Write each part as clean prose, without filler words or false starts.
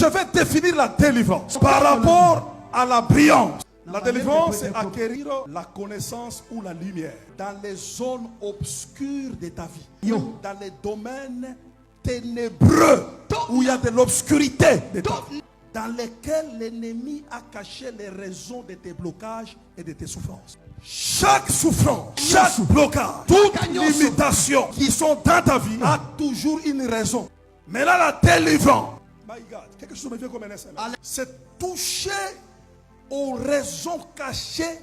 Je vais définir la délivrance par rapport à la brillance. La délivrance, c'est acquérir la connaissance ou la lumière dans les zones obscures de ta vie, dans les domaines ténébreux où il y a de l'obscurité de ta vie, dans lesquels l'ennemi a caché les raisons de tes blocages et de tes souffrances. Chaque souffrance, chaque blocage, toute limitation qui sont dans ta vie a toujours une raison. Mais là, la délivrance, my God, quelque chose me vient comme un essai. C'est toucher aux raisons cachées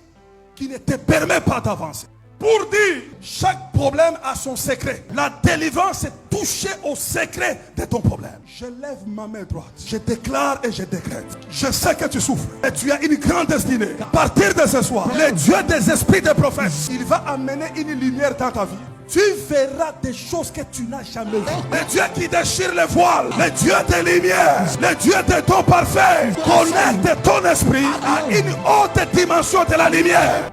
qui ne te permettent pas d'avancer. Pour dire, chaque problème a son secret. La délivrance, c'est toucher au secret de ton problème. Je lève ma main droite. Je déclare et je décrète. Je sais que tu souffres. Et tu as une grande destinée. À partir de ce soir, le Dieu des esprits des prophètes, il va amener une lumière dans ta vie. Tu verras des choses que tu n'as jamais vues. Le Dieu qui déchire les voiles, le Dieu des lumières, le Dieu des dons parfaits, connecte ton esprit à une haute dimension de la lumière.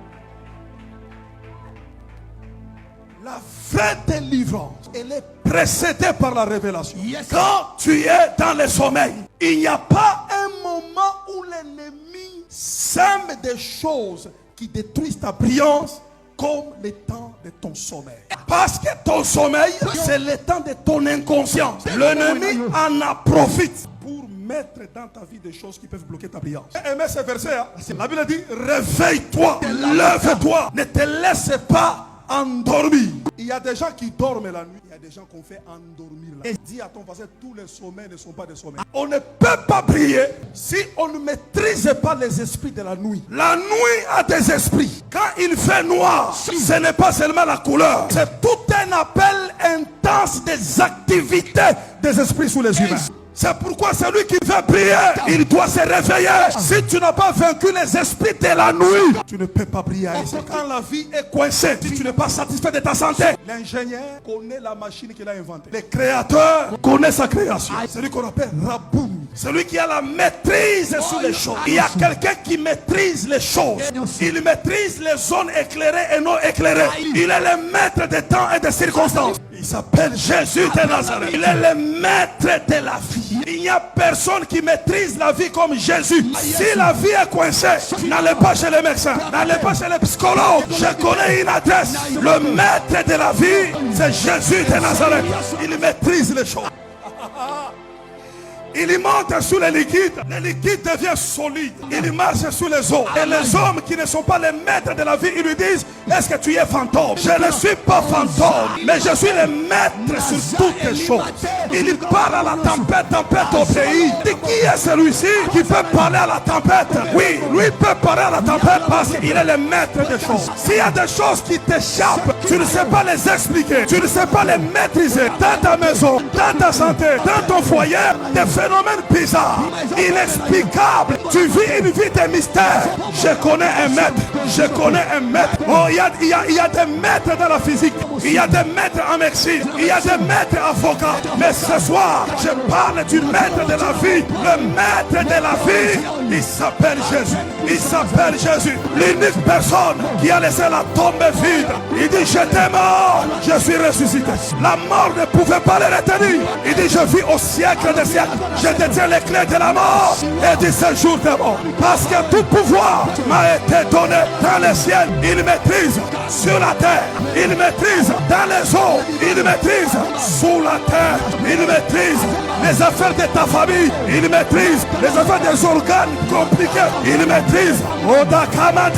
La vraie délivrance, elle est précédée par la révélation. Quand tu es dans le sommeil, il n'y a pas un moment où l'ennemi sème des choses qui détruisent ta brillance comme le temps de ton sommeil. Parce que ton sommeil, c'est le temps de ton inconscience. L'ennemi en profite pour mettre dans ta vie des choses qui peuvent bloquer ta brillance. Aimez ce verset, hein? La Bible dit, réveille-toi, lève-toi, ne te laisse pas endormir. Il y a des gens qui dorment la nuit. Il y a des gens qu'on fait endormir la nuit. Dis à ton voisin, tous les sommeils ne sont pas des sommeils. On ne peut pas prier si on ne maîtrise pas les esprits de la nuit. La nuit a des esprits. Quand il fait noir, ce n'est pas seulement la couleur. C'est tout un appel intense des activités des esprits sous les humains. C'est pourquoi celui qui veut prier, il doit se réveiller. Si tu n'as pas vaincu les esprits de la nuit, tu ne peux pas prier. Quand la vie est coincée, si tu n'es pas satisfait de ta santé, l'ingénieur connaît la machine qu'il a inventée. Le créateur connaît sa création. Celui qu'on appelle Raboum. Celui qui a la maîtrise sur les choses. Il y a quelqu'un qui maîtrise les choses. Il maîtrise les zones éclairées et non éclairées. Il est le maître des temps et des circonstances. Il s'appelle Jésus de Nazareth. Il est le maître de la vie. Il n'y a personne qui maîtrise la vie comme Jésus. Si la vie est coincée, n'allez pas chez les médecins, n'allez pas chez les psychologues. Je connais une adresse. Le maître de la vie, c'est Jésus de Nazareth. Il maîtrise les choses. Il monte sur les liquides devient solide. Il marche sur les eaux. Et les hommes qui ne sont pas les maîtres de la vie, ils lui disent, est-ce que tu es fantôme? Je ne suis pas fantôme, mais je suis le maître sur toutes les choses. Il parle à la tempête au pays. Et qui est celui-ci qui peut parler à la tempête? Oui, lui peut parler à la tempête parce qu'il est le maître des choses. S'il y a des choses qui t'échappent, tu ne sais pas les expliquer, tu ne sais pas les maîtriser dans ta maison, dans ta santé, dans ton foyer, des phénomènes bizarres, inexplicables. Tu vis une vie de mystère. Je connais un maître. Je connais un maître. Oh, il y a des maîtres dans la physique. Il y a des maîtres en médecine. Il y a des maîtres avocats. Mais ce soir, je parle du maître de la vie. Le maître de la vie, il s'appelle Jésus. Il s'appelle Jésus. L'unique personne qui a laissé la tombe vide. Il dit, j'étais mort, je suis ressuscité. La mort ne pouvait pas le retenir. Il dit, je vis au siècle des siècles. Je détiens les clés de la mort et de ce jour de mort. Parce que tout pouvoir m'a été donné dans les ciels. Il maîtrise sur la terre. Il maîtrise dans les eaux. Il maîtrise sous la terre. Il maîtrise les affaires de ta famille. Il maîtrise les affaires des organes compliqués. Il maîtrise Odakamate.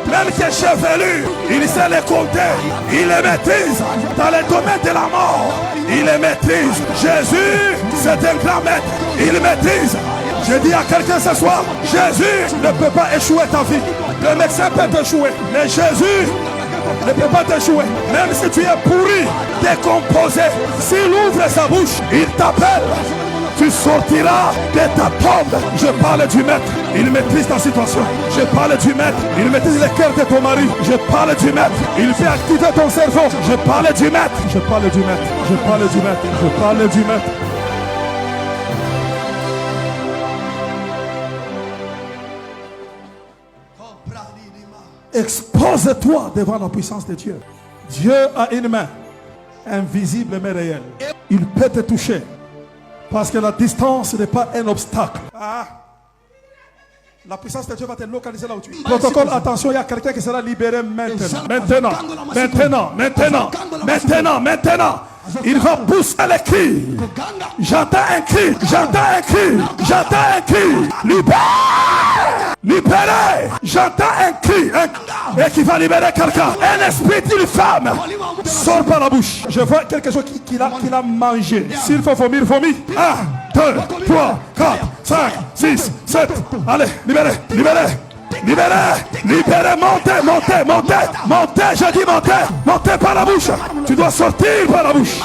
Même tes chevelus, il sait les compter. Il les maîtrise dans les domaines de la mort. Il les maîtrise. Jésus, c'est un grand maître. Il maîtrise. Je dis à quelqu'un ce soir, Jésus ne peut pas échouer ta vie. Le médecin peut t'échouer, mais Jésus ne peut pas t'échouer. Même si tu es pourri, décomposé, s'il ouvre sa bouche, il t'appelle. Tu sortiras de ta tombe. Je parle du maître. Il maîtrise ta situation. Je parle du maître. Il maîtrise le cœur de ton mari. Je parle du maître. Il fait activer ton cerveau. Je parle du maître. Je parle du maître. Je parle du maître. Je parle du maître. Expose-toi devant la puissance de Dieu. Dieu a une main invisible mais réelle. Il peut te toucher Parce que la distance n'est pas un obstacle. Ah. La puissance de Dieu va te localiser là où tu es. Protocole, attention, il y a quelqu'un qui sera libéré maintenant. Maintenant. Il va pousser les cris. J'entends un cri. Libéré. J'entends un cri. Et qui va libérer quelqu'un. Un esprit d'une femme sort par la bouche. Je vois quelque chose qu'il a mangé. S'il faut vomir, vomit. 1, 2, 3, 4, 5, 6, 7. Allez, libérez. Montez, je dis montez par la bouche. Tu dois sortir par la bouche.